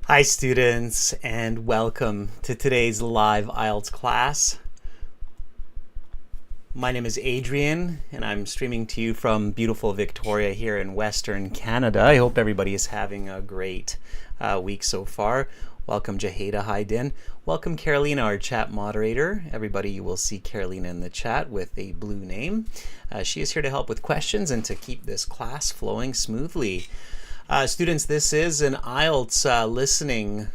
Hi students, and welcome to today's live IELTS class. My name is Adrian and I'm streaming to you from beautiful Victoria here in Western Canada. I hope everybody is having a great week so far. Welcome Jaheda, hi Din. Welcome Carolina, our chat moderator. Everybody, you will see Carolina in the chat with a blue name. She is here to help with questions and to keep this class flowing smoothly. Students, this is an IELTS listening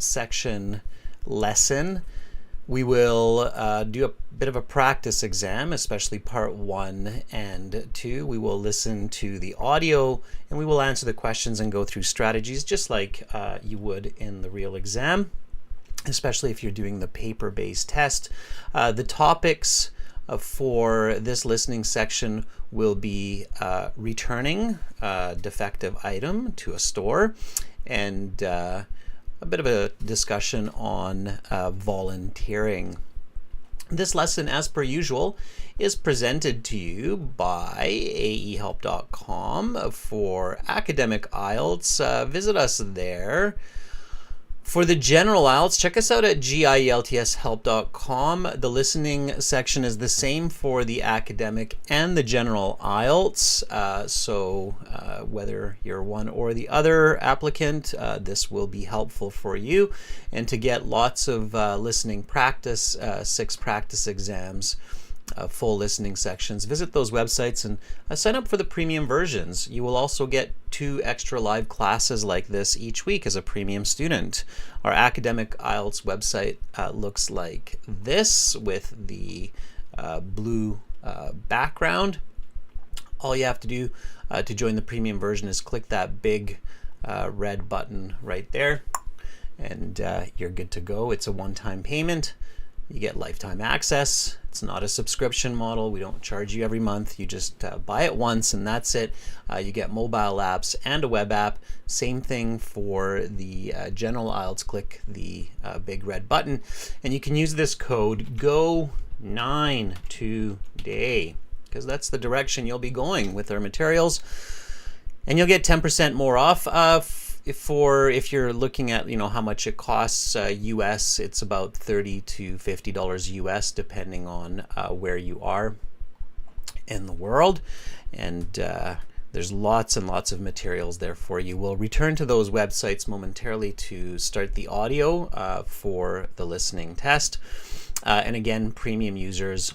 section lesson. We will do a bit of a practice exam, especially part 1 and 2. We will listen to the audio and we will answer the questions and go through strategies just like you would in the real exam, especially if you're doing the paper-based test. The topics for this listening section will be returning a defective item to a store and a bit of a discussion on volunteering. This lesson, as per usual, is presented to you by aehelp.com for academic IELTS. Visit us there. For the general IELTS, check us out at gieltshelp.com. The listening section is the same for the academic and the general IELTS. So whether you're one or the other applicant, this will be helpful for you. And to get lots of listening practice, 6 practice exams, full listening sections, visit those websites and sign up for the premium versions. You will also get 2 extra live classes like this each week as a premium student. Our academic IELTS website looks like this with the blue background. All you have to do to join the premium version is click that big red button right there and you're good to go. It's a one-time payment. You get lifetime access. It's not a subscription model. We don't charge you every month. You just buy it once and that's it. You get mobile apps and a web app. Same thing for the general IELTS. Click the big red button and you can use this code GO9 today because that's the direction you'll be going with our materials. And you'll get 10% more off. If you're looking at how much it costs US, it's about $30 to $50 US depending on where you are in the world, and there's lots and lots of materials there for you. We'll return to those websites momentarily to start the audio for the listening test, and again, premium users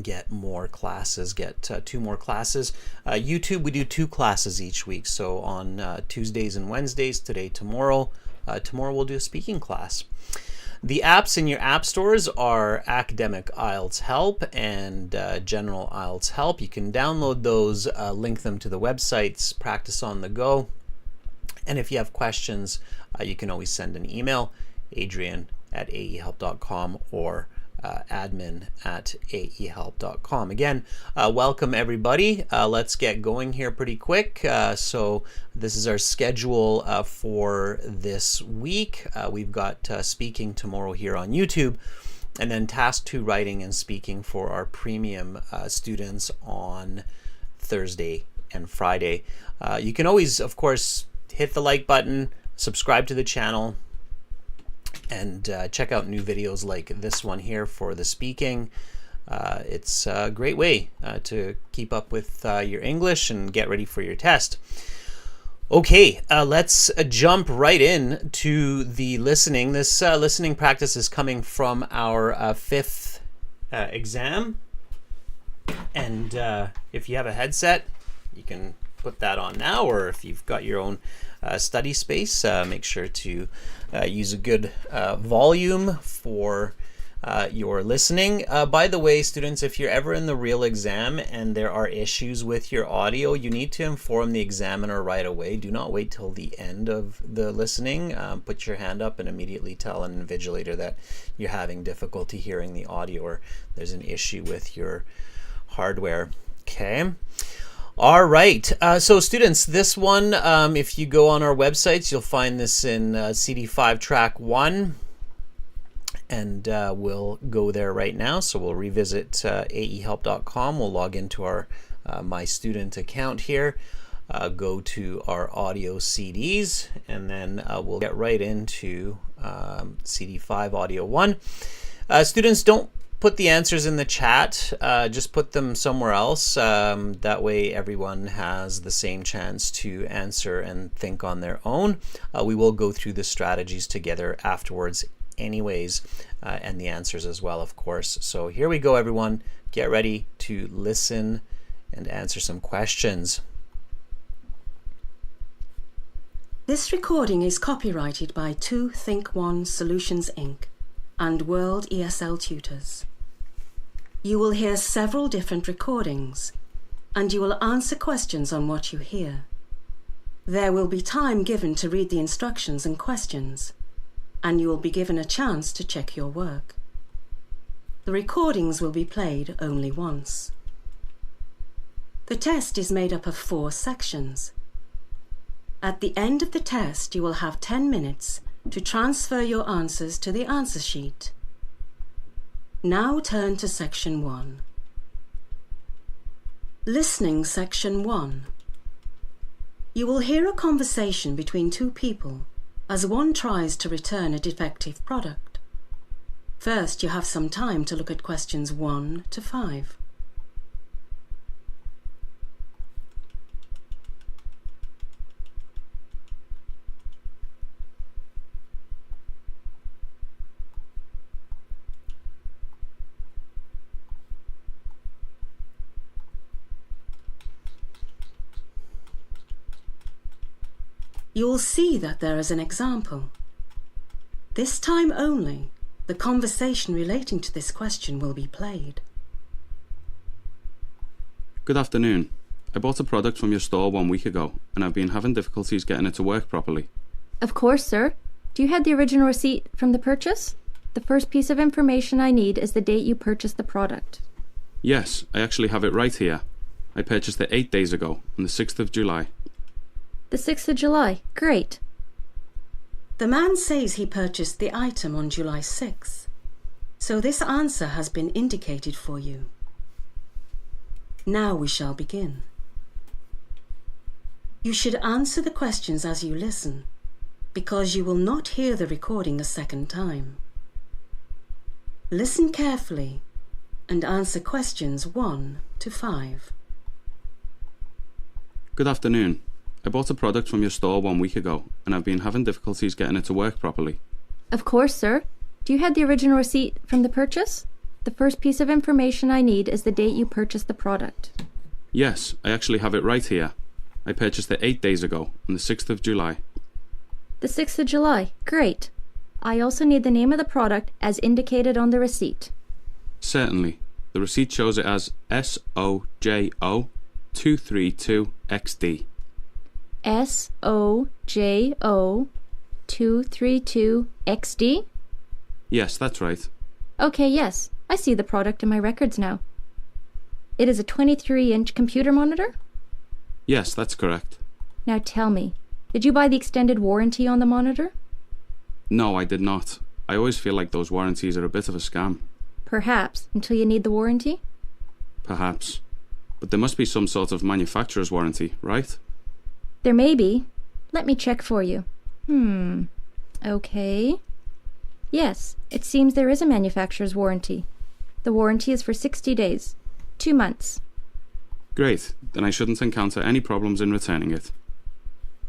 get more classes, get 2 more classes. YouTube, we do 2 classes each week. So on Tuesdays and Wednesdays, tomorrow we'll do a speaking class. The apps in your app stores are Academic IELTS Help and General IELTS Help. You can download those, link them to the websites, practice on the go. And if you have questions, you can always send an email, adrian@aehelp.com or admin@aehelp.com. Again, welcome everybody. Let's get going here pretty quick. So this is our schedule for this week. We've got speaking tomorrow here on YouTube, and then task 2 writing and speaking for our premium students on Thursday and Friday. You can always, of course, hit the like button, subscribe to the channel, and check out new videos like this one here for the speaking. It's a great way to keep up with your English and get ready for your test. Okay, let's jump right in to the listening. This listening practice is coming from our 5th exam. And if you have a headset, you can put that on now, or if you've got your own study space, make sure to use a good volume for your listening. By the way, students, if you're ever in the real exam and there are issues with your audio, you need to inform the examiner right away. Do not wait till the end of the listening. Put your hand up and immediately tell an invigilator that you're having difficulty hearing the audio or there's an issue with your hardware. Okay. All right, so students, this one, if you go on our websites, you'll find this in CD5 track 1, and we'll go there right now. So we'll revisit aehelp.com. We'll log into our My Student account here. go to our audio CDs, and then we'll get right into CD 5 audio 1. Students, don't put the answers in the chat, just put them somewhere else. That way everyone has the same chance to answer and think on their own. We will go through the strategies together afterwards anyways, and the answers as well, of course. So here we go, everyone. Get ready to listen and answer some questions. This recording is copyrighted by 2Think1 Solutions Inc. and World ESL Tutors. You will hear several different recordings, and you will answer questions on what you hear. There will be time given to read the instructions and questions, and you will be given a chance to check your work. The recordings will be played only once. The test is made up of 4 sections. At the end of the test, you will have 10 minutes to transfer your answers to the answer sheet. Now turn to Section 1. Listening Section 1. You will hear a conversation between 2 people as one tries to return a defective product. First, you have some time to look at questions 1 to 5. You will see that there is an example. This time only, the conversation relating to this question will be played. Good afternoon. I bought a product from your store 1 week ago, and I've been having difficulties getting it to work properly. Of course, sir. Do you have the original receipt from the purchase? The first piece of information I need is the date you purchased the product. Yes, I actually have it right here. I purchased it 8 days ago, on the 6th of July. The 6th of July. Great. The man says he purchased the item on July 6th, so this answer has been indicated for you. Now we shall begin. You should answer the questions as you listen, because you will not hear the recording a second time. Listen carefully and answer questions 1 to 5. Good afternoon. I bought a product from your store 1 week ago, and I've been having difficulties getting it to work properly. Of course, sir. Do you have the original receipt from the purchase? The first piece of information I need is the date you purchased the product. Yes, I actually have it right here. I purchased it 8 days ago, on the 6th of July. The 6th of July. Great. I also need the name of the product as indicated on the receipt. Certainly. The receipt shows it as SOJO 232XD. SOJO 232XD? Yes, that's right. Okay, yes. I see the product in my records now. It is a 23-inch computer monitor? Yes, that's correct. Now tell me, did you buy the extended warranty on the monitor? No, I did not. I always feel like those warranties are a bit of a scam. Perhaps, until you need the warranty? Perhaps. But there must be some sort of manufacturer's warranty, right? There may be. Let me check for you. Okay. Yes, it seems there is a manufacturer's warranty. The warranty is for 60 days. 2 months. Great. Then I shouldn't encounter any problems in returning it.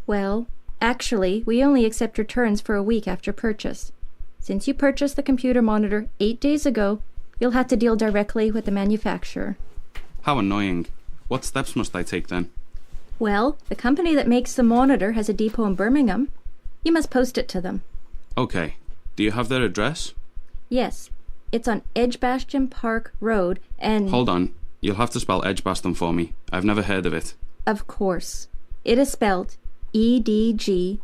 Well, actually, we only accept returns for a week after purchase. Since you purchased the computer monitor 8 days ago, you'll have to deal directly with the manufacturer. How annoying. What steps must I take then? Well, the company that makes the monitor has a depot in Birmingham. You must post it to them. Okay. Do you have their address? Yes. It's on Edgbaston Park Road and... Hold on. You'll have to spell Edgbaston for me. I've never heard of it. Of course. It is spelled EDGBASTON.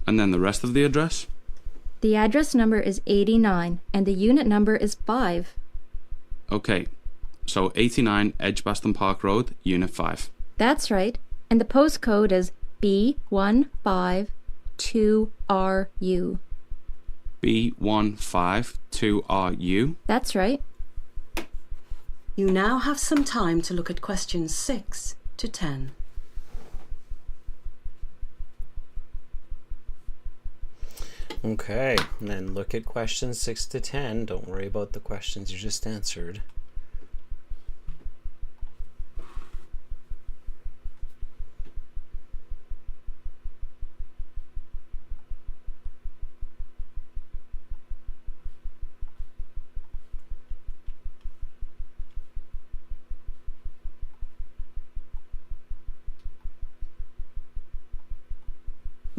And then the rest of the address? The address number is 89 and the unit number is 5. Okay. So 89 Edgbaston Park Road, Unit 5. That's right. And the postcode is B152RU. B152RU? That's right. You now have some time to look at questions 6 to 10. Okay, and then look at questions 6 to 10. Don't worry about the questions you just answered.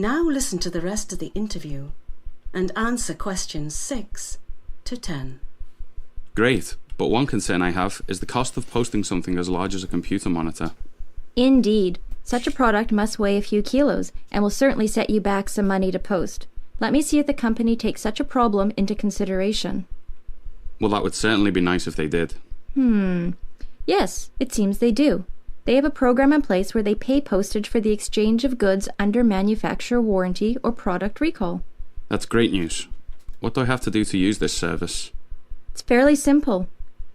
Now listen to the rest of the interview and answer questions 6 to 10. Great, but one concern I have is the cost of posting something as large as a computer monitor. Indeed. Such a product must weigh a few kilos and will certainly set you back some money to post. Let me see if the company takes such a problem into consideration. Well, that would certainly be nice if they did. Yes, it seems they do. They have a program in place where they pay postage for the exchange of goods under manufacturer warranty or product recall. That's great news. What do I have to do to use this service? It's fairly simple.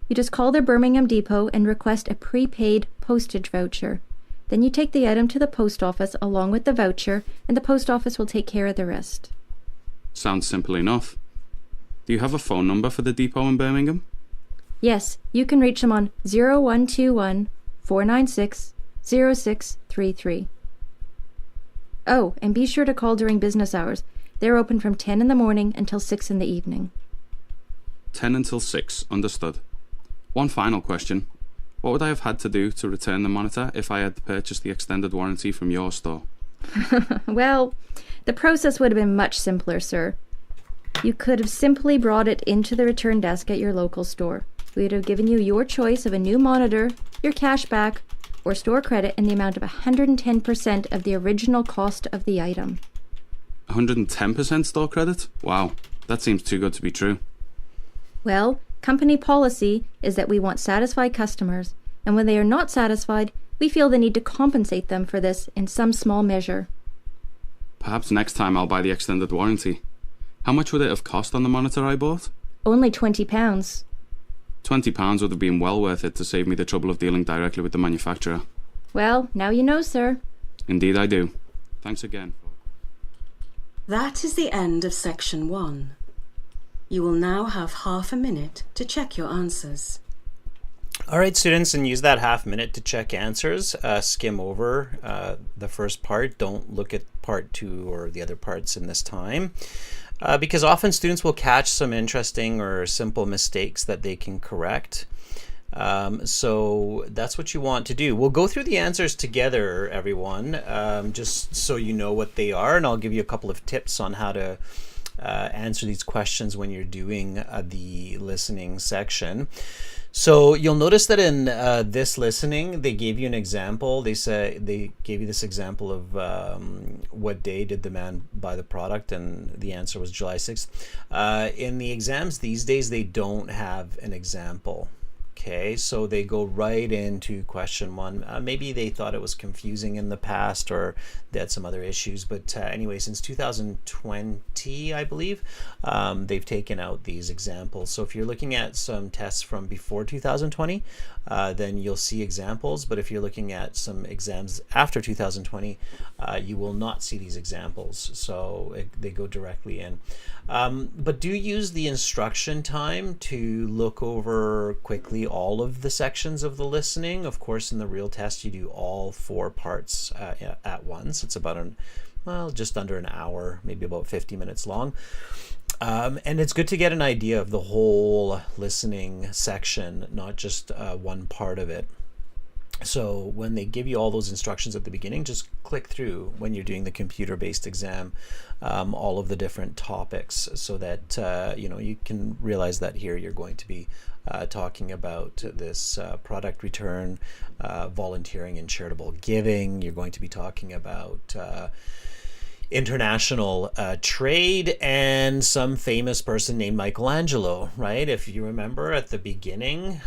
You just call their Birmingham depot and request a prepaid postage voucher. Then you take the item to the post office along with the voucher, and the post office will take care of the rest. Sounds simple enough. Do you have a phone number for the depot in Birmingham? Yes, you can reach them on 0121 496 0633. Oh, and be sure to call during business hours. They're open from 10 in the morning until 6 in the evening. 10 until 6, understood. One final question. What would I have had to do to return the monitor if I had purchased the extended warranty from your store? Well, the process would have been much simpler, sir. You could have simply brought it into the return desk at your local store. We would have given you your choice of a new monitor, your cash back, or store credit in the amount of 110% of the original cost of the item. 110% store credit? Wow, that seems too good to be true. Well, company policy is that we want satisfied customers, and when they are not satisfied, we feel the need to compensate them for this in some small measure. Perhaps next time I'll buy the extended warranty. How much would it have cost on the monitor I bought? Only £20. £20 would have been well worth it to save me the trouble of dealing directly with the manufacturer. Well, now you know, sir. Indeed I do. Thanks again. That is the end of section 1. You will now have half a minute to check your answers. All right, students, and use that half minute to check answers. Skim over the first part. Don't look at part 2 or the other parts in this time. Because often students will catch some interesting or simple mistakes that they can correct. So that's what you want to do. We'll go through the answers together, everyone, just so you know what they are, and I'll give you a couple of tips on how to answer these questions when you're doing the listening section. So you'll notice that in this listening, they gave you an example. They gave you this example of what day did the man buy the product, and the answer was July 6th. In the exams these days, they don't have an example. Okay, so they go right into question 1. Maybe they thought it was confusing in the past, or they had some other issues. But anyway, since 2020, I believe, they've taken out these examples. So if you're looking at some tests from before 2020, then you'll see examples. But if you're looking at some exams after 2020, you will not see these examples. So they go directly in. But do use the instruction time to look over quickly all of the sections of the listening. Of course, in the real test, you do all 4 parts at once. It's about just under an hour, maybe about 50 minutes long. And it's good to get an idea of the whole listening section, not just one part of it. So when they give you all those instructions at the beginning, just click through when you're doing the computer-based exam, all of the different topics, so that you can realize that here you're going to be talking about this product return, volunteering and charitable giving. You're going to be talking about international trade, and some famous person named Michelangelo, right? If you remember at the beginning,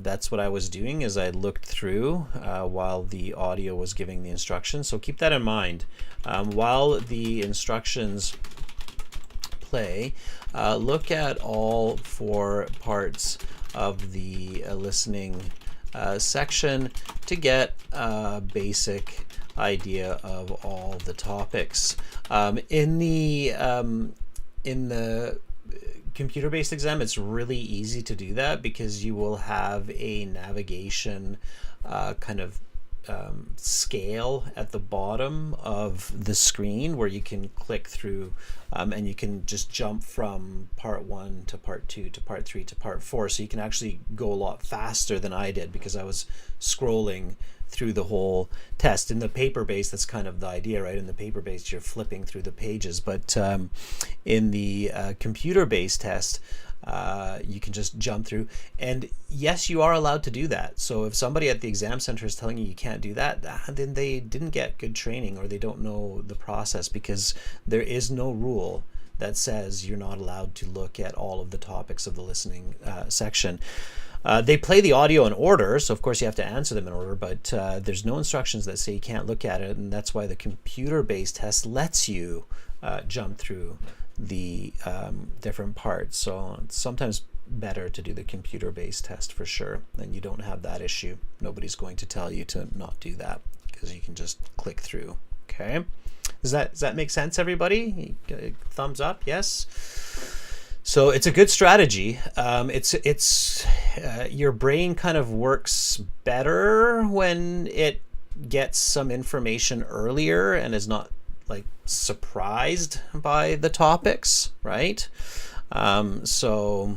that's what I was doing, is I looked through while the audio was giving the instructions. So keep that in mind. While the instructions play, look at all 4 parts of the listening section to get a basic idea of all the topics. In the computer-based exam, it's really easy to do that because you will have a navigation kind of scale at the bottom of the screen where you can click through and you can just jump from part 1 to part 2 to part 3 to part 4, so you can actually go a lot faster than I did because I was scrolling through the whole test. In the paper-based, that's kind of the idea, right? In the paper-based, you're flipping through the pages, but in the computer-based test, you can just jump through. And yes, you are allowed to do that. So if somebody at the exam center is telling you you can't do that, then they didn't get good training or they don't know the process, because there is no rule that says you're not allowed to look at all of the topics of the listening section. They play the audio in order, so of course you have to answer them in order, but there's no instructions that say you can't look at it, and that's why the computer-based test lets you jump through the different parts. So it's sometimes better to do the computer-based test for sure, and you don't have that issue. Nobody's going to tell you to not do that because you can just click through. Okay, does that make sense, everybody? Thumbs up, yes. So it's a good strategy. It's your brain kind of works better when it gets some information earlier and is not like surprised by the topics, right? So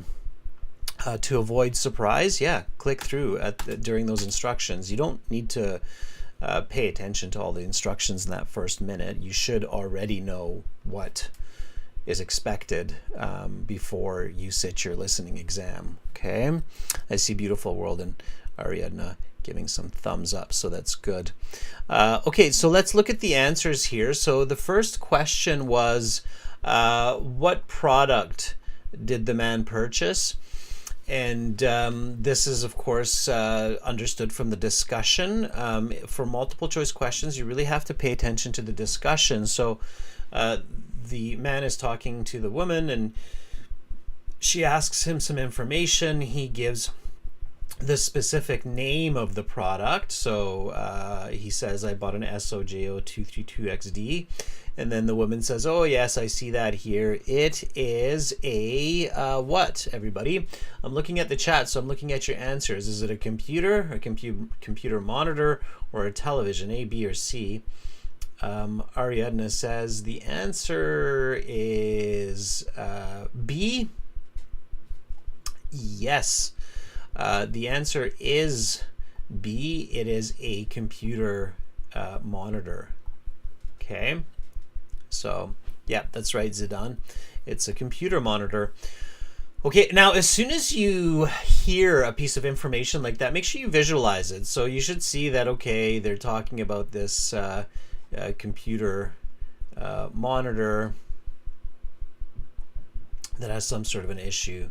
to avoid surprise, click through during those instructions. You don't need to pay attention to all the instructions in that first minute. You should already know what is expected before you sit your listening exam. Okay, I see Beautiful World and Ariadna giving some thumbs up, so that's good. Okay, so let's look at the answers here. So the first question was, what product did the man purchase? And this is, of course, understood from the discussion. For multiple choice questions, you really have to pay attention to the discussion. So the man is talking to the woman and she asks him some information. He gives the specific name of the product. So he says, I bought an SOJO232XD. And then the woman says, oh yes, I see that here. It is a what, everybody? I'm looking at the chat, so I'm looking at your answers. Is it a computer, a computer monitor, or a television, A, B, or C? Ariadna says the answer is B. Yes, the answer is B. It is a computer monitor. Okay, so yeah, that's right, Zidane. It's a computer monitor. Okay, now as soon as you hear a piece of information like that, make sure you visualize it. So you should see that, okay, they're talking about this computer monitor that has some sort of an issue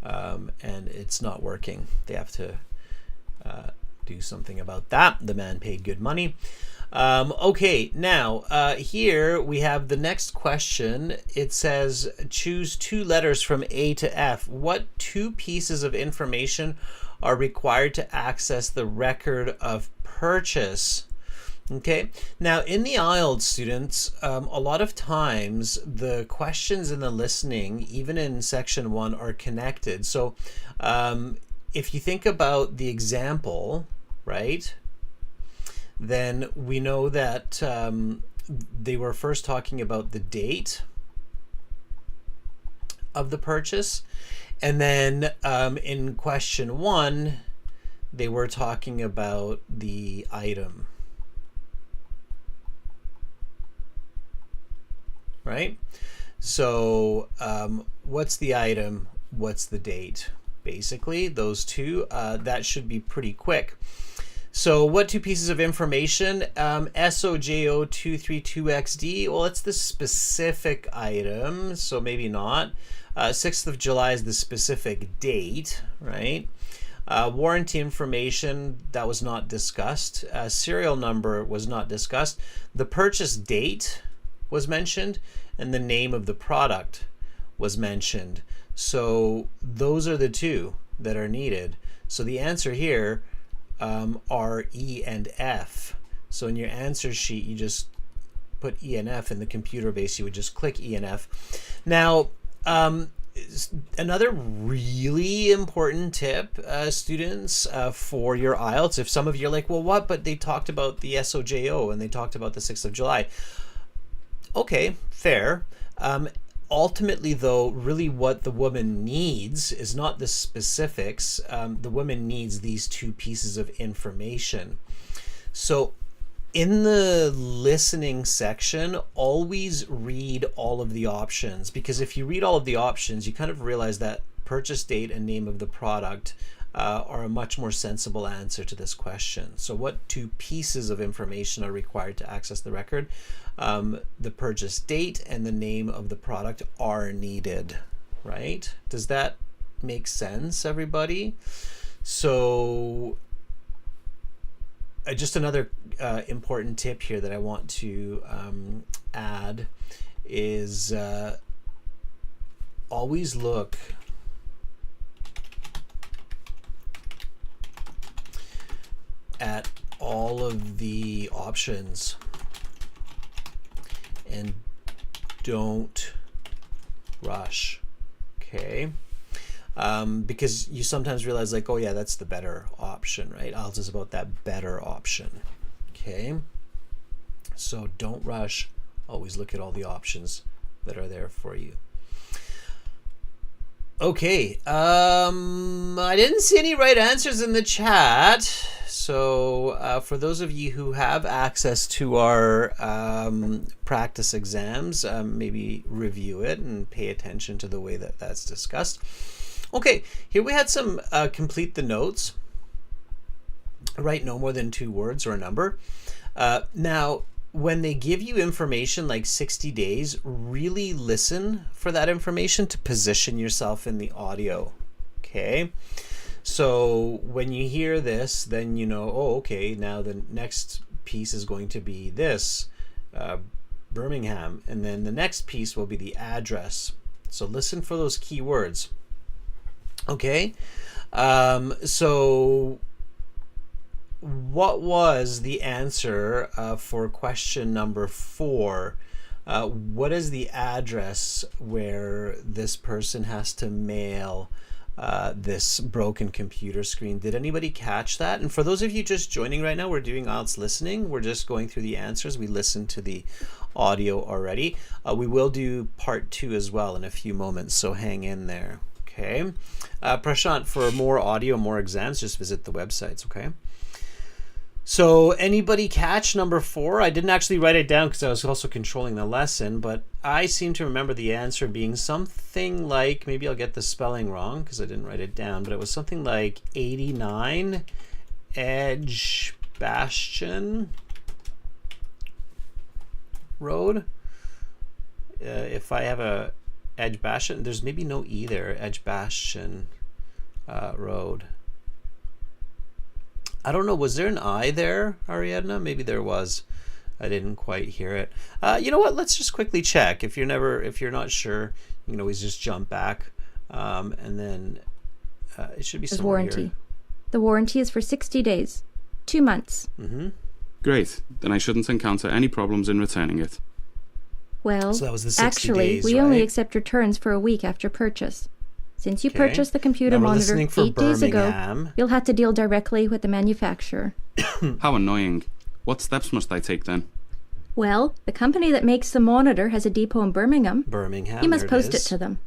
and it's not working. They have to do something about that. The man paid good money. Okay, now here we have the next question. It says, choose 2 letters from A to F. What 2 pieces of information are required to access the record of purchase? Okay, now in the IELTS, students, a lot of times the questions in the listening, even in section 1, are connected. So if you think about the example, right, then we know that they were first talking about the date of the purchase, and then in question 1 they were talking about the item, right? So what's the item, what's the date? Basically those two, that should be pretty quick. So what 2 pieces of information? SOJO232XD, well, it's the specific item, so maybe not. 6th of July is the specific date, right? Warranty information, that was not discussed. Serial number was not discussed. The purchase date was mentioned, and the name of the product was mentioned. So those are the 2. that are needed. So the answer here are E and F. So in your answer sheet, you just put E and F. In the computer base, you would just click E and F. Now, another really important tip, students, for your IELTS, if some of you are like, well, what? But they talked about the SOJO and they talked about the 6th of July. Okay, fair. Ultimately, though, really what the woman needs is not the specifics. The woman needs these two pieces of information. So in the listening section, always read all of the options, because if you read all of the options, you kind of realize that purchase date and name of the product are a much more sensible answer to this question. So what two pieces of information are required to access the record? The purchase date and the name of the product are needed, right? Does that make sense, everybody? So just another important tip here that I want to add is always look at all of the options and don't rush, okay? Because you sometimes realize like, oh yeah, that's the better option, right? IELTS is about that better option, okay? So don't rush, always look at all the options that are there for you. Okay, I didn't see any right answers in the chat. So for those of you who have access to our practice exams, maybe review it and pay attention to the way that that's discussed. Okay, here we had some complete the notes. Write no more than 2 words or a number. Now, when they give you information like 60 days, really listen for that information to position yourself in the audio, okay? So when you hear this, then you know, oh, okay, now the next piece is going to be this, Birmingham, and then the next piece will be the address. So listen for those key words, okay? So what was the answer for question number 4? What is the address where this person has to mail this broken computer screen? Did anybody catch that? And for those of you just joining right now, we're doing IELTS listening. We're just going through the answers. We listened to the audio already. We will do part 2 as well in a few moments, so hang in there. Okay. Prashant, for more audio, more exams, just visit the websites, okay? So anybody catch number 4? I didn't actually write it down because I was also controlling the lesson, but I seem to remember the answer being something like, maybe I'll get the spelling wrong because I didn't write it down, but it was something like 89 Edge Bastion Road. If I have a Edge Bastion, there's maybe no E there, Edge Bastion Road. I don't know, was there an I there, Ariadna? Maybe there was. I didn't quite hear it. You know what? Let's just quickly check. If you're not sure, you can always just jump back, and then it should be somewhere warranty. here. The warranty is for 60 days, 2 months. Mm-hmm. Great. Then I shouldn't encounter any problems in returning it. Well, So that was the 60 actually, days, we only right? accept returns for a week after purchase. Since you Okay. purchased the computer Now we're monitor listening 8 for days ago, Birmingham. you'll have to deal directly with the manufacturer. How annoying. What steps must I take then? Well, the company that makes the monitor has a depot in Birmingham. Birmingham. You must there post it is. to them.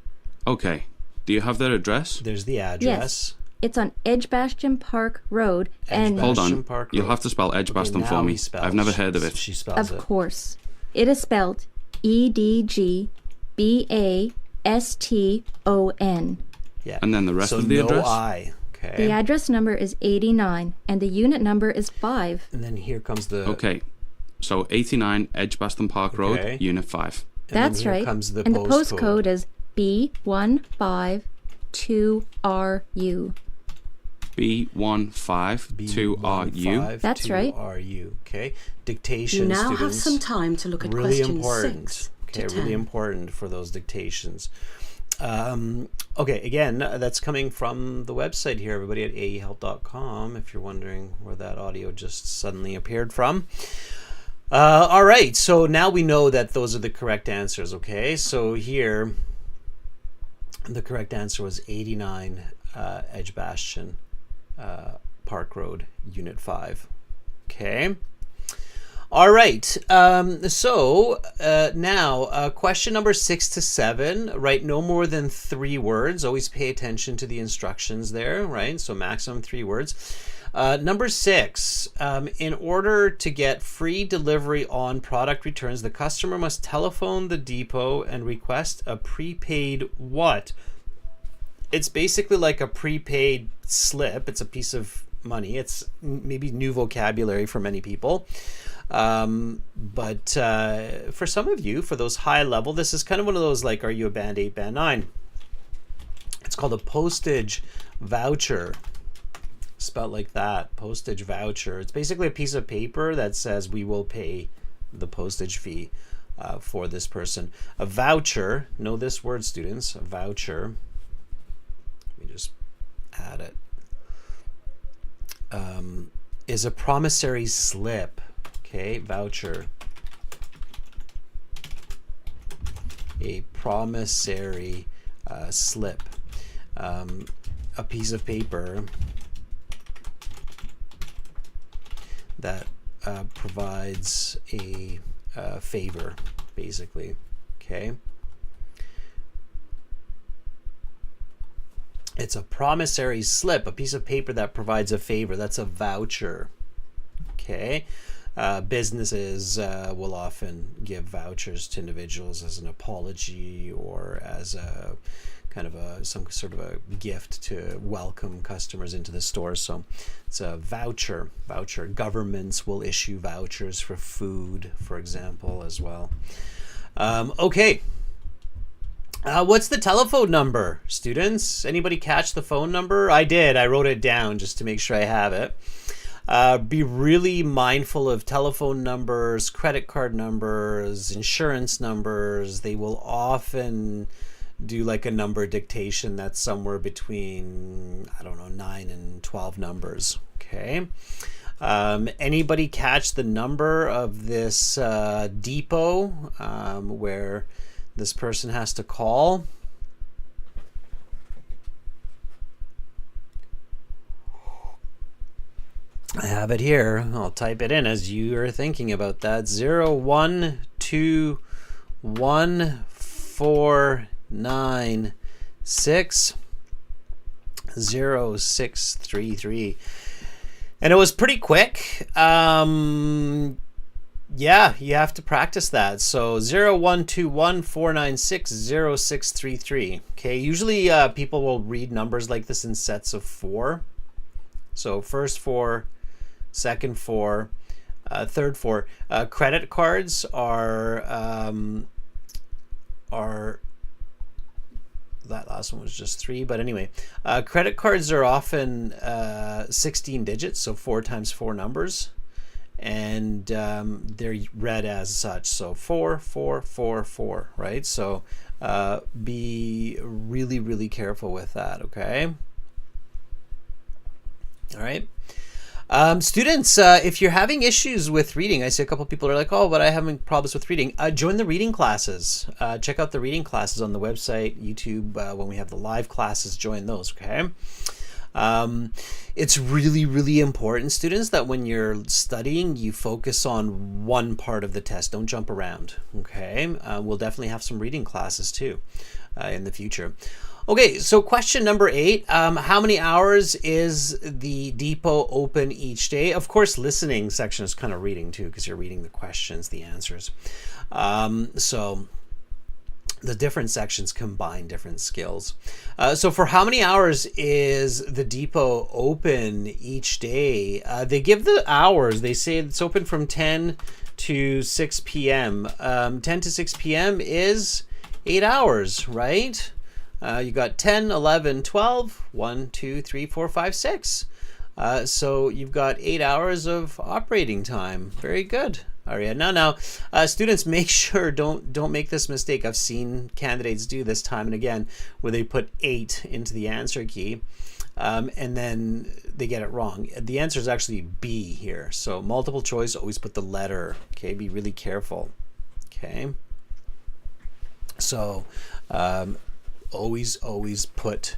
Okay. Do you have their address? There's the address. It's on Edgbaston Park Road, and Hold Bastion on. Park You'll Road. have to spell Edgbaston now for me. he spells- I've never heard of it. She spells of it. course, it is spelled Edgbaston. Yeah. And then the rest so of the no address? I. Okay. The address number is 89, and the unit number is 5. And then here comes the. Okay. So 89 Edgbaston Park Road, Okay. Unit 5. And then That's here right. Comes the and the postcode. postcode is B152RU. B152RU. That's right. RU. Okay. Dictation. You now have students. some time to look at Really questions important. 6 Okay, to 10. really important for those dictations. Okay, again, that's coming from the website here, everybody, at aehelp.com, if you're wondering where that audio just suddenly appeared from. All right, so now we know that those are the correct answers, okay? So here, the correct answer was 89 Edgbastion Park Road, Unit 5. Okay. All right. So now, question number 6 to 7. Write no more than 3 words. Always pay attention to the instructions there, right? So maximum 3 words. Number 6. In order to get free delivery on product returns, the customer must telephone the depot and request a prepaid what? It's basically like a prepaid slip. It's a piece of money. It's maybe new vocabulary for many people. But for some of you, for those high level, this is kind of one of those like, are you a band 8, band 9? It's called a postage voucher. Spelled like that, postage voucher. It's basically a piece of paper that says we will pay the postage fee for this person. A voucher, know this word, students, a voucher. Let me just add it. Is a promissory slip. Okay, voucher. A promissory slip. A piece of paper that provides a favor, basically. Okay. It's a promissory slip, a piece of paper that provides a favor. That's a voucher. Okay. Businesses will often give vouchers to individuals as an apology or as a kind of some sort of a gift to welcome customers into the store. So it's a voucher. Governments will issue vouchers for food, for example, as well. Okay. What's the telephone number, students? Anybody catch the phone number? I did. I wrote it down just to make sure I have it. Be really mindful of telephone numbers, credit card numbers, insurance numbers. They will often do like a number dictation that's somewhere between, I don't know, 9 and 12 numbers. Okay. Anybody catch the number of this depot where this person has to call? I have it here. I'll type it in as you are thinking about that. 01214960633. And it was pretty quick. Yeah, you have to practice that. So 01214960633. Okay, usually people will read numbers like this in sets of 4. So first 4, second 4, third 4. Credit cards are that last one was just 3, but anyway, credit cards are often 16 digits, so 4 times 4 numbers, and they're read as such. So 4, 4, 4, 4, right? So be really, really careful with that. Okay. All right. Students, if you're having issues with reading, I see a couple people are like, oh, but I'm having problems with reading. Join the reading classes. Check out the reading classes on the website, YouTube. When we have the live classes, join those, okay? It's really, really important, students, that when you're studying, you focus on one part of the test. Don't jump around, okay? We'll definitely have some reading classes, too, in the future. Okay, so question number 8, how many hours is the depot open each day? Of course, listening section is kind of reading too, because you're reading the questions, the answers. So the different sections combine different skills. So for how many hours is the depot open each day? They give the hours. They say it's open from 10 to 6 p.m. 10 to 6 p.m. is 8 hours, right? You got 10, 11, 12, 1, 2, 3, 4, 5, 6. So you've got 8 hours of operating time. Very good, Ariadna. Now, students, make sure don't make this mistake. I've seen candidates do this time and again, where they put 8 into the answer key, and then they get it wrong. The answer is actually B here. So multiple choice, always put the letter. Okay, be really careful. Okay. So always put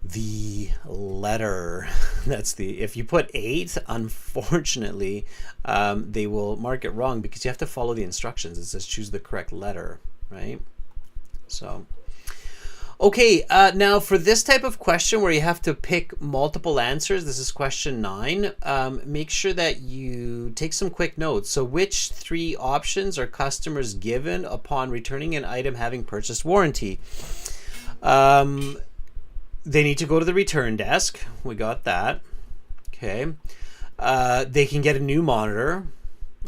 the letter. That's the, if you put 8, unfortunately, they will mark it wrong because you have to follow the instructions. It says choose the correct letter, right? So, okay, now for this type of question where you have to pick multiple answers, this is question 9, make sure that you take some quick notes. So which 3 options are customers given upon returning an item having purchased warranty? They need to go to the return desk. We got that. Okay. They can get a new monitor.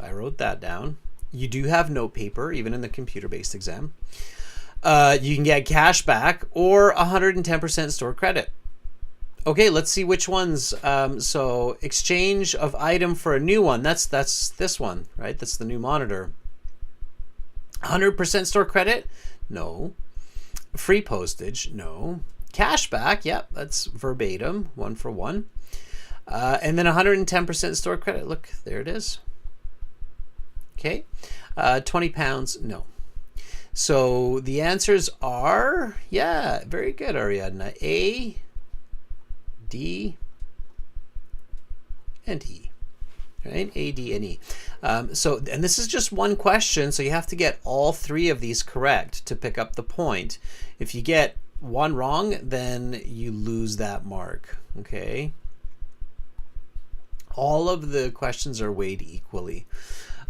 I wrote that down. You do have note paper, even in the computer-based exam. You can get cash back or 110% store credit. Okay, let's see which ones. So exchange of item for a new one. That's this one, right? That's the new monitor. 100% store credit? No. Free postage? No. Cashback, yep, that's verbatim, 1 for 1. And then 110% store credit. Look, there it is. Okay, 20 pounds, no. So the answers are, yeah, very good, Ariadna. A, D, and E. Right? A, D, and E. And this is just one question, so you have to get all 3 of these correct to pick up the point. If you get 1 wrong, then you lose that mark. Okay. All of the questions are weighed equally.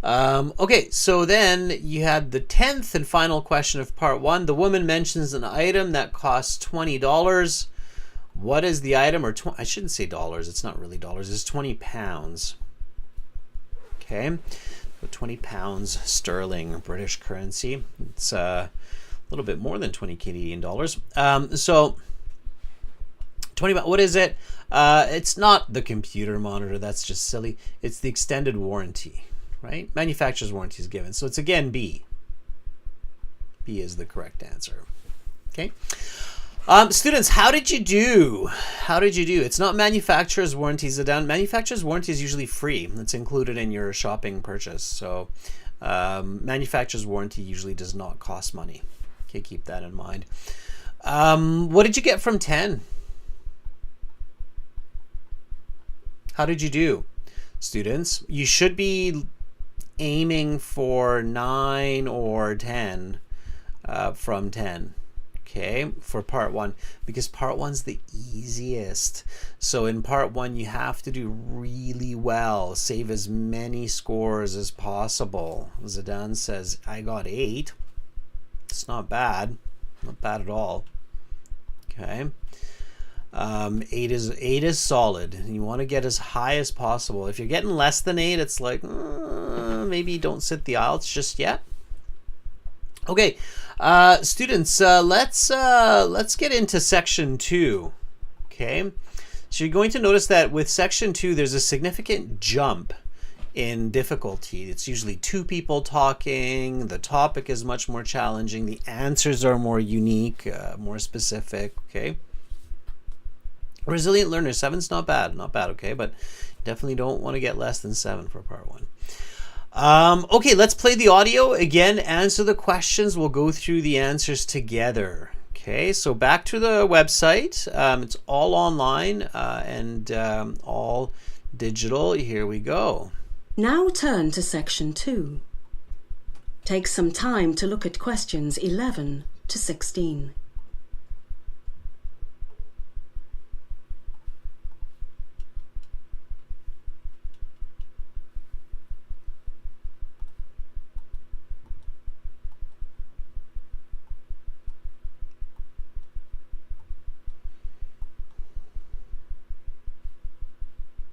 Okay, so then you had the 10th and final question of part 1. The woman mentions an item that costs $20. What is the item? Or I shouldn't say dollars. It's not really dollars. It's 20 pounds. Okay, so 20 pounds sterling, British currency. It's a little bit more than 20 Canadian dollars. So 20, what is it? It's not the computer monitor. That's just silly. It's the extended warranty, right? Manufacturer's warranty is given. So it's again B. B is the correct answer. Okay. Students, how did you do? How did you do? It's not manufacturer's warranties. Manufacturer's warranty is usually free. It's included in your shopping purchase. So manufacturer's warranty usually does not cost money. Okay, keep that in mind. What did you get from 10? How did you do, students? You should be aiming for 9 or 10 from 10. Okay, for part 1, because part 1's the easiest. So in part 1, you have to do really well, save as many scores as possible. Zidane says, I got 8. It's not bad, not bad at all. Okay, 8 is solid. You want to get as high as possible. If you're getting less than 8, it's like maybe don't sit the IELTS just yet. Okay, students, let's get into section 2. Okay, so you're going to notice that with section 2, there's a significant jump in difficulty. It's usually 2 people talking. The topic is much more challenging. The answers are more unique, more specific. Okay, resilient learner, 7's not bad, okay, but definitely don't want to get less than 7 for part 1. Okay, let's play the audio again. Answer the questions. We'll go through the answers together. Okay, so back to the website. It's all online and all digital. Here we go. Now turn to section 2. Take some time to look at questions 11 to 16.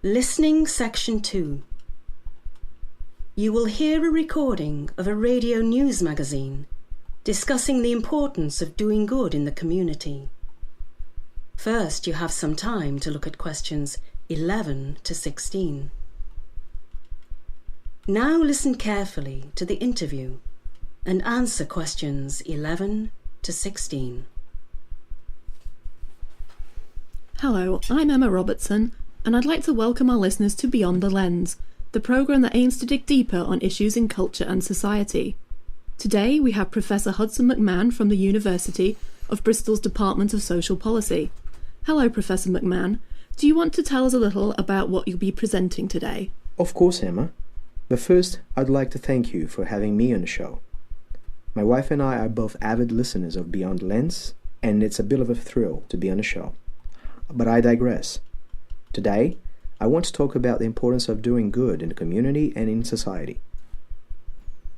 Listening section 2. You will hear a recording of a radio news magazine discussing the importance of doing good in the community. First, you have some time to look at questions 11 to 16. Now listen carefully to the interview and answer questions 11 to 16. Hello, I'm Emma Robertson, and I'd like to welcome our listeners to Beyond the Lens, the programme that aims to dig deeper on issues in culture and society. Today we have Professor Hudson McMahon from the University of Bristol's Department of Social Policy. Hello, Professor McMahon. Do you want to tell us a little about what you'll be presenting today? Of course, Emma. But first, I'd like to thank you for having me on the show. My wife and I are both avid listeners of Beyond the Lens, and it's a bit of a thrill to be on the show. But I digress. Today, I want to talk about the importance of doing good in the community and in society.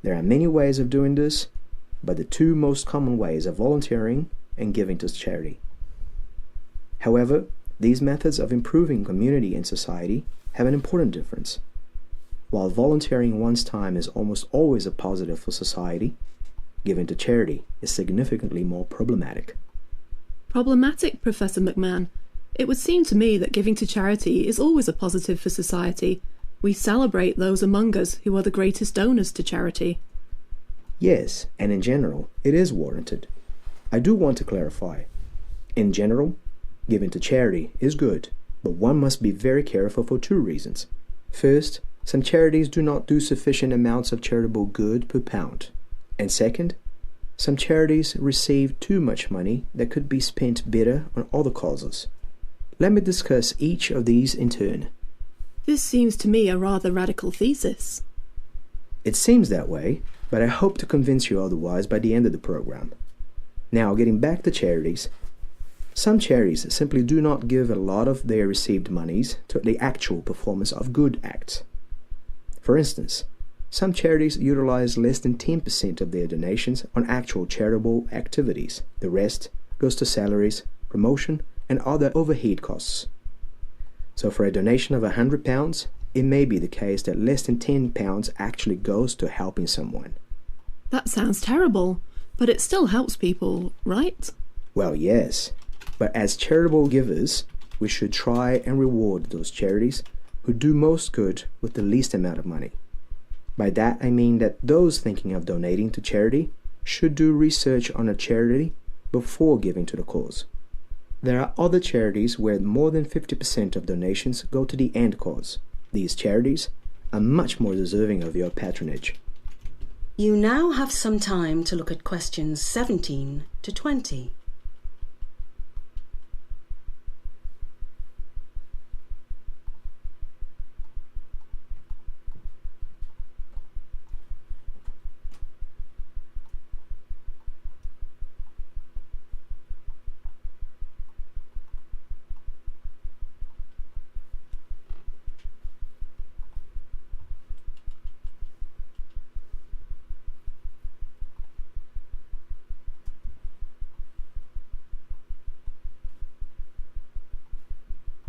There are many ways of doing this, but the two most common ways are volunteering and giving to charity. However, these methods of improving community and society have an important difference. While volunteering one's time is almost always a positive for society, giving to charity is significantly more problematic. Problematic, Professor McMahon? It would seem to me that giving to charity is always a positive for society. We celebrate those among us who are the greatest donors to charity. Yes, and in general, it is warranted. I do want to clarify. In general, giving to charity is good, but one must be very careful for two reasons. First, some charities do not do sufficient amounts of charitable good per pound. And second, some charities receive too much money that could be spent better on other causes. Let me discuss each of these in turn. This seems to me a rather radical thesis. It seems that way, but I hope to convince you otherwise by the end of the program. Now, getting back to charities. Some charities simply do not give a lot of their received monies to the actual performance of good acts. For instance, some charities utilize less than 10% of their donations on actual charitable activities. The rest goes to salaries, promotion, and other overhead costs. So for a donation of £100, it may be the case that less than £10 actually goes to helping someone. That sounds terrible, but it still helps people, right? Well, yes, but as charitable givers, we should try and reward those charities who do most good with the least amount of money. By that I mean that those thinking of donating to charity should do research on a charity before giving to the cause. There are other charities where more than 50% of donations go to the end cause. These charities are much more deserving of your patronage. You now have some time to look at questions 17 to 20.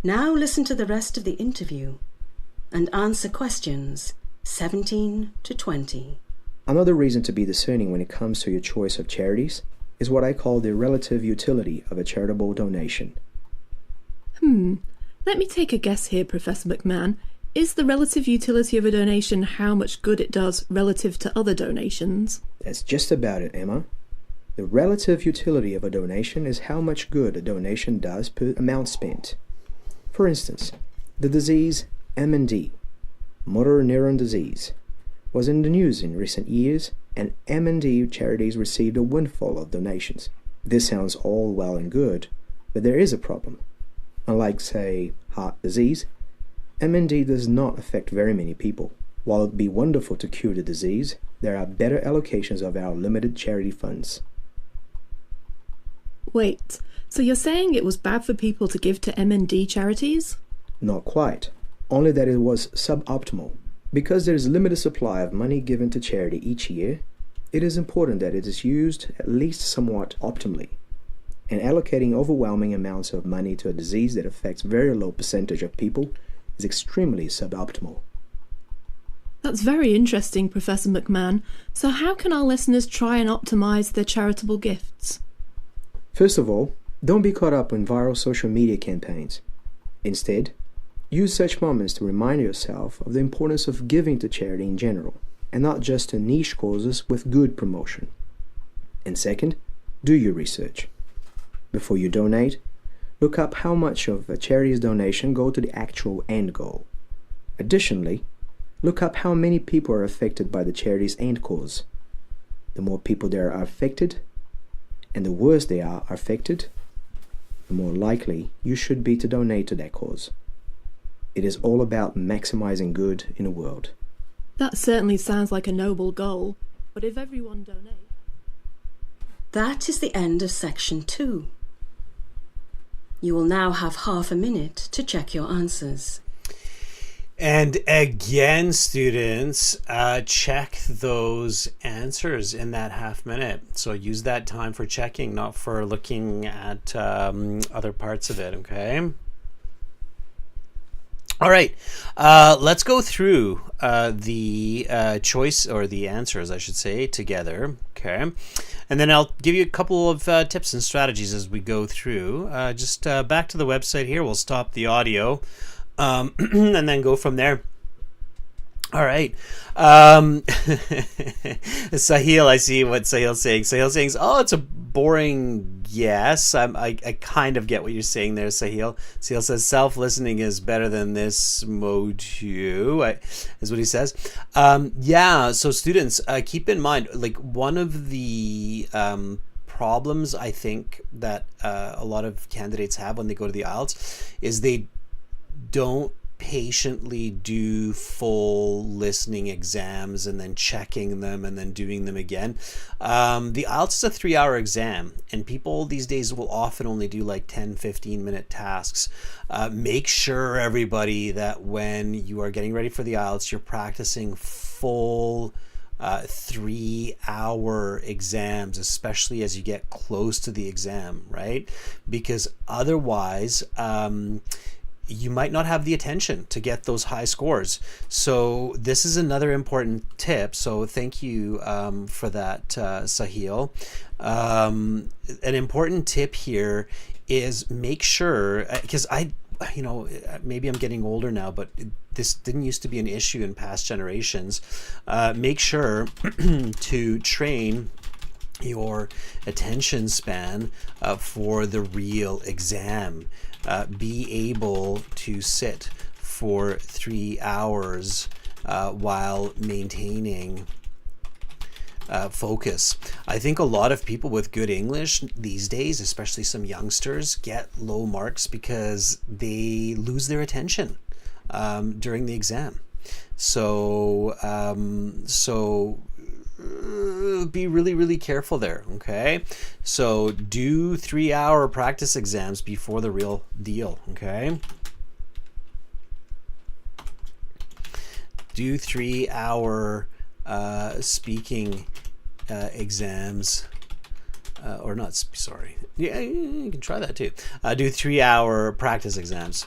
Now listen to the rest of the interview and answer questions 17 to 20. Another reason to be discerning when it comes to your choice of charities is what I call the relative utility of a charitable donation. Let me take a guess here, Professor McMahon. Is the relative utility of a donation how much good it does relative to other donations? That's just about it, Emma. The relative utility of a donation is how much good a donation does per amount spent. For instance, the disease MND, motor neuron disease, was in the news in recent years, and MND charities received a windfall of donations. This sounds all well and good, but there is a problem. Unlike, say, heart disease, MND does not affect very many people. While it would be wonderful to cure the disease, there are better allocations of our limited charity funds. Wait, so you're saying it was bad for people to give to MND charities? Not quite. Only that it was suboptimal. Because there is a limited supply of money given to charity each year, it is important that it is used at least somewhat optimally. And allocating overwhelming amounts of money to a disease that affects very low percentage of people is extremely suboptimal. That's very interesting, Professor McMahon. So how can our listeners try and optimize their charitable gifts? First of all, Don't be caught up in viral social media campaigns. Instead, use such moments to remind yourself of the importance of giving to charity in general, and not just to niche causes with good promotion. And second, do your research. Before you donate, look up how much of a charity's donation go to the actual end goal. Additionally, look up how many people are affected by the charity's end cause. The more people there are affected, and the worse they are affected, the more likely you should be to donate to that cause. It is all about maximizing good in the world. That certainly sounds like a noble goal, but if everyone donates... That is the end of section 2. You will now have half a minute to check your answers. And again, students, check those answers in that half minute. So use that time for checking, not for looking at other parts of it, okay? All right, let's go through the choice, or the answers, I should say, together, okay? And then I'll give you a couple of tips and strategies as we go through. Just back to the website here. We'll stop the audio and then go from there. All right. Sahil, I see what Sahil's saying. Sahil's saying, oh, it's a boring yes. I kind of get what you're saying there, Sahil. Sahil says self-listening is better than this module, is what he says. Yeah, so students, keep in mind, like, one of the problems I think that a lot of candidates have when they go to the IELTS is they don't patiently do full listening exams and then checking them and then doing them again. The IELTS is a 3-hour exam, and people these days will often only do like 10-15 minute tasks. Make sure, everybody, that when you are getting ready for the IELTS, you're practicing full 3-hour exams, especially as you get close to the exam, right? Because otherwise you might not have the attention to get those high scores. So this is another important tip. So thank you for that, Sahil. An important tip here is make sure, because maybe I'm getting older now, but this didn't used to be an issue in past generations. Make sure to train your attention span for the real exam. Be able to sit for 3 hours while maintaining focus. I think a lot of people with good English these days, especially some youngsters, get low marks because they lose their attention during the exam. So be really, really careful there, okay? So do 3-hour practice exams before the real deal, okay? Do 3-hour speaking exams, or not, sorry. Yeah, you can try that too. Do 3-hour practice exams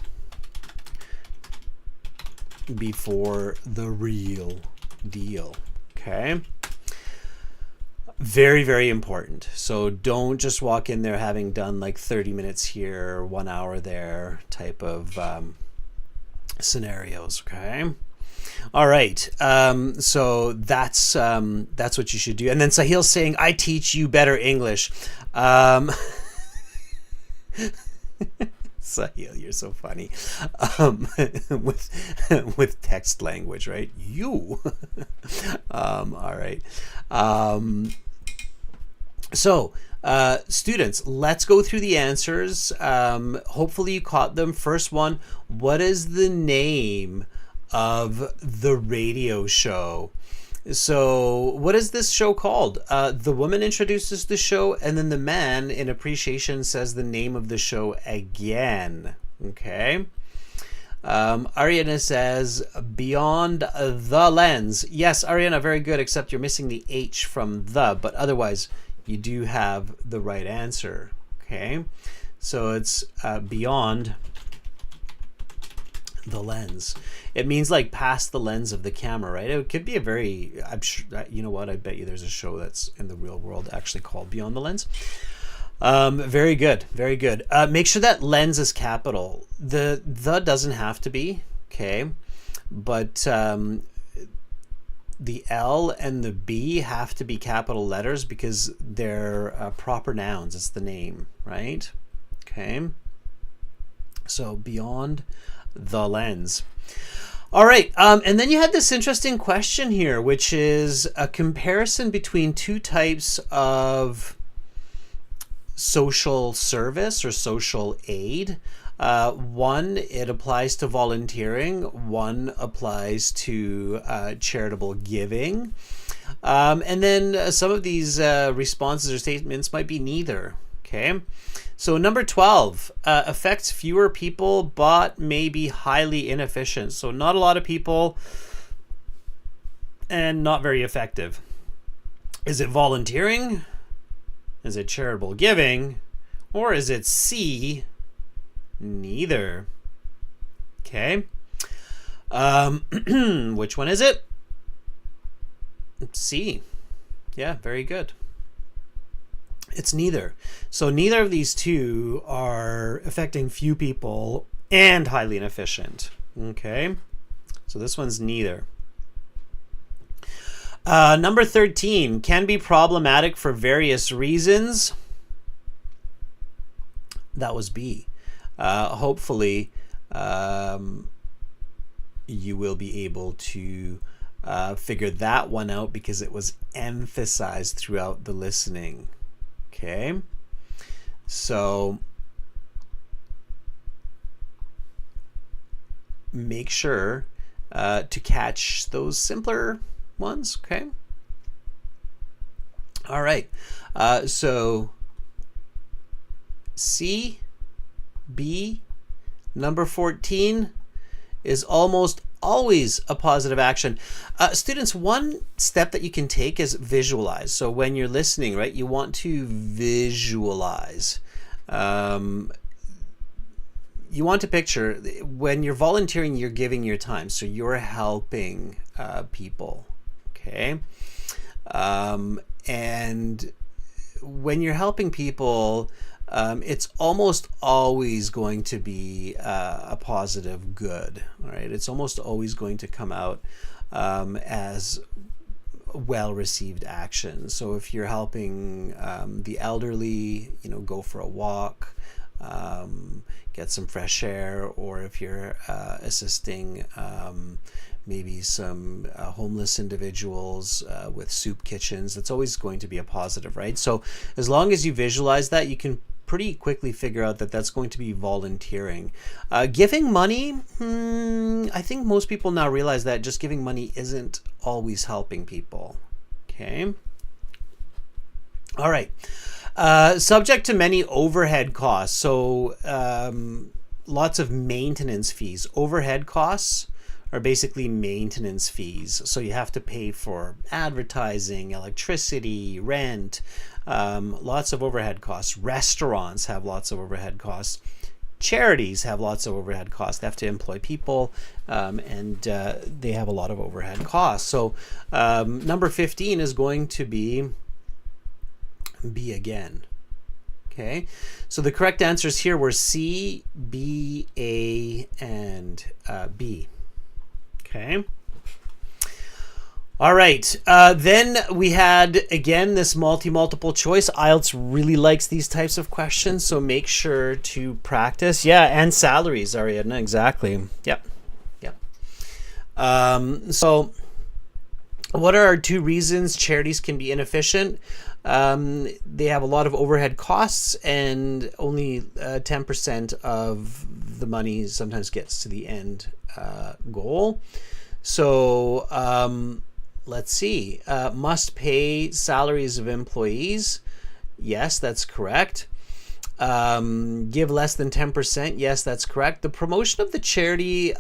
before the real deal, okay? Very, very important. So don't just walk in there having done like 30 minutes here, 1 hour there type of scenarios, okay? All right, so that's what you should do. And then Sahil's saying, I teach you better English. Sahil, you're so funny. With text language, right? You. All right. So, students, let's go through the answers. Hopefully you caught them. First one, what is the name of the radio show? So what is this show called? The woman introduces the show, and then the man, in appreciation, says the name of the show again. Okay. Ariana says, Beyond the Lens. Yes, Ariana, very good, except you're missing the H from the, but otherwise you do have the right answer. Okay. So it's beyond the lens. It means like past the lens of the camera, right? It could be a very, I'm sure, you know what, I bet you there's a show that's in the real world actually called Beyond the Lens. Very good. Very good. Make sure that lens is capital. The doesn't have to be, okay? But the L and the B have to be capital letters because they're proper nouns. It's the name, right? Okay. So beyond the lens. All right. And then you had this interesting question here, which is a comparison between two types of social service or social aid. One, it applies to volunteering. One applies to charitable giving. And then some of these responses or statements might be neither. Okay. So number 12, affects fewer people but may be highly inefficient. So not a lot of people and not very effective. Is it volunteering? Is it charitable giving? Or is it C, neither? Okay. Which one is it? C. Yeah, very good. It's neither. So neither of these two are affecting few people and highly inefficient. Okay. So this one's neither. Number 13, can be problematic for various reasons. That was B. Hopefully, you will be able to figure that one out because it was emphasized throughout the listening. Okay. So make sure to catch those simpler ones. Okay. All right. So C, B, number 14 is almost always a positive action. Students, one step that you can take is visualize. So when you're listening, right, you want to visualize. You want to picture when you're volunteering, you're giving your time. So you're helping people. Okay. And when you're helping people, it's almost always going to be a positive good. All right. It's almost always going to come out as well-received action. So if you're helping the elderly, go for a walk, get some fresh air, or if you're assisting maybe some homeless individuals with soup kitchens, that's always going to be a positive, right? So as long as you visualize that, you can pretty quickly figure out that that's going to be volunteering. Giving money, I think most people now realize that just giving money isn't always helping people. Okay. All right. Subject to many overhead costs. So lots of maintenance fees. Overhead costs are basically maintenance fees. So you have to pay for advertising, electricity, rent, lots of overhead costs. Restaurants have lots of overhead costs. Charities have lots of overhead costs. They have to employ people, and they have a lot of overhead costs. So number 15 is going to be B again. Okay, so the correct answers here were C, B, A, and B. Okay. All right. Then we had, again, this multiple choice. IELTS really likes these types of questions, so make sure to practice. Yeah, and salaries, Ariadna, exactly. Yep. So what are our two reasons charities can be inefficient? They have a lot of overhead costs, and only 10% of the money sometimes gets to the end goal. So let's see. Must pay salaries of employees. Yes, that's correct. Give less than 10%. Yes, that's correct. The promotion of the charity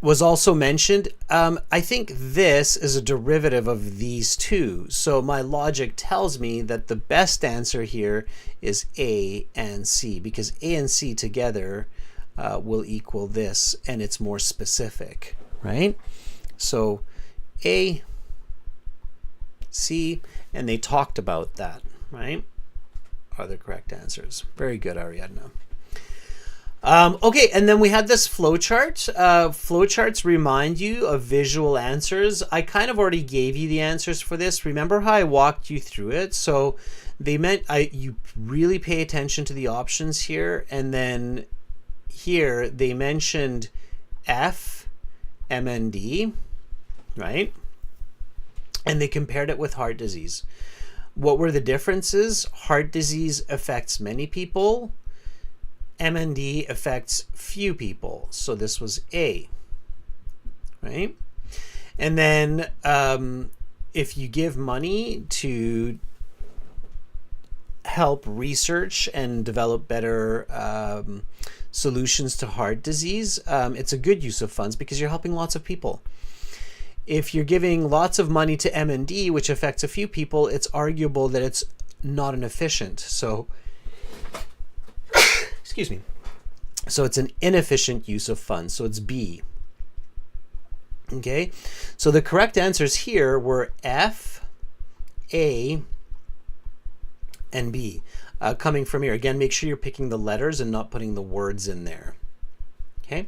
was also mentioned. I think this is a derivative of these two. So my logic tells me that the best answer here is A and C, because A and C together will equal this, and it's more specific, right? So A, C, and they talked about that, right? Are the correct answers. Very good, Ariadna. Okay, and then we had this flowchart. Flowcharts remind you of visual answers. I kind of already gave you the answers for this. Remember how I walked you through it? So they meant you really pay attention to the options here, and then here they mentioned F, MND, right? And they compared it with heart disease. What were the differences? Heart disease affects many people. MND affects few people. So this was A, right? And then if you give money to help research and develop better solutions to heart disease, it's a good use of funds because you're helping lots of people. If you're giving lots of money to M&D, which affects a few people, it's arguable that it's not an efficient. So, excuse me. So it's an inefficient use of funds. So it's B. Okay. So the correct answers here were F, A, and B. Coming from here. Again, make sure you're picking the letters and not putting the words in there. Okay.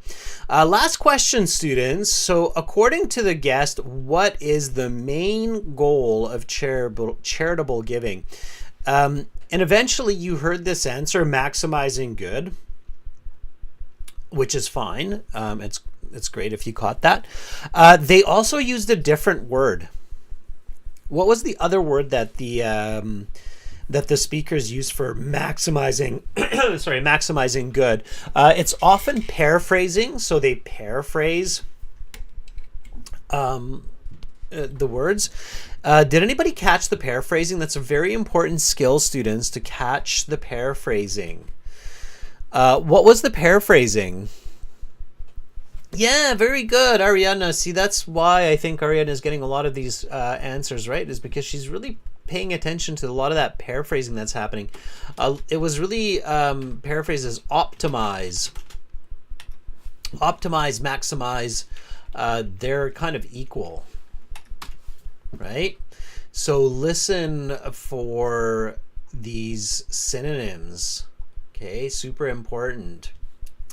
Last question, students. So according to the guest, what is the main goal of charitable giving? And eventually you heard this answer, maximizing good, which is fine. It's great if you caught that. They also used a different word. What was the other word that the speakers use for maximizing maximizing good? It's often paraphrasing, so they paraphrase the words. Did anybody catch the paraphrasing? That's a very important skill, students, to catch the paraphrasing. What was the paraphrasing? Yeah, very good, Ariadna. See, that's why I think Ariadna is getting a lot of these answers right, is because she's really paying attention to a lot of that paraphrasing that's happening. It was really paraphrased as optimize, maximize. They're kind of equal, right? So listen for these synonyms. Okay, super important.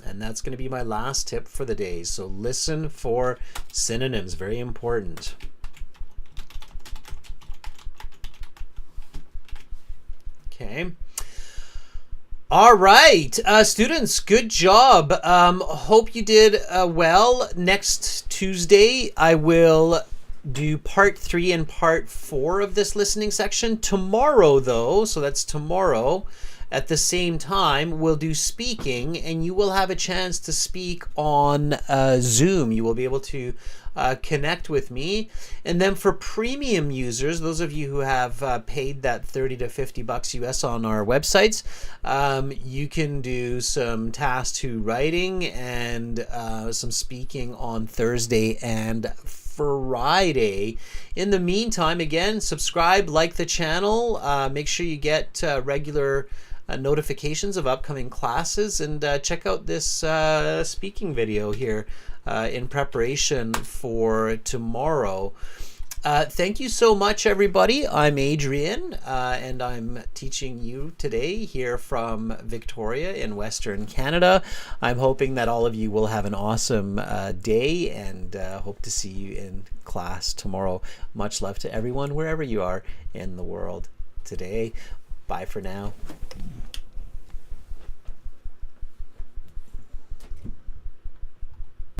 And that's going to be my last tip for the day. So listen for synonyms, very important. Okay. All right, students, good job. Hope you did well. Next Tuesday, I will do part 3 and part 4 of this listening section. Tomorrow, though, so that's tomorrow, at the same time, we'll do speaking, and you will have a chance to speak on Zoom. You will be able to connect with me. And then for premium users, those of you who have paid that $30 to $50 US on our websites, you can do some task 2 writing and some speaking on Thursday and Friday. In the meantime, again, subscribe, like the channel, make sure you get regular notifications of upcoming classes, and check out this speaking video here in preparation for tomorrow. Thank you so much, everybody. I'm Adrian, and I'm teaching you today here from Victoria in Western Canada. I'm hoping that all of you will have an awesome day, and hope to see you in class tomorrow. Much love to everyone wherever you are in the world today. Bye for now.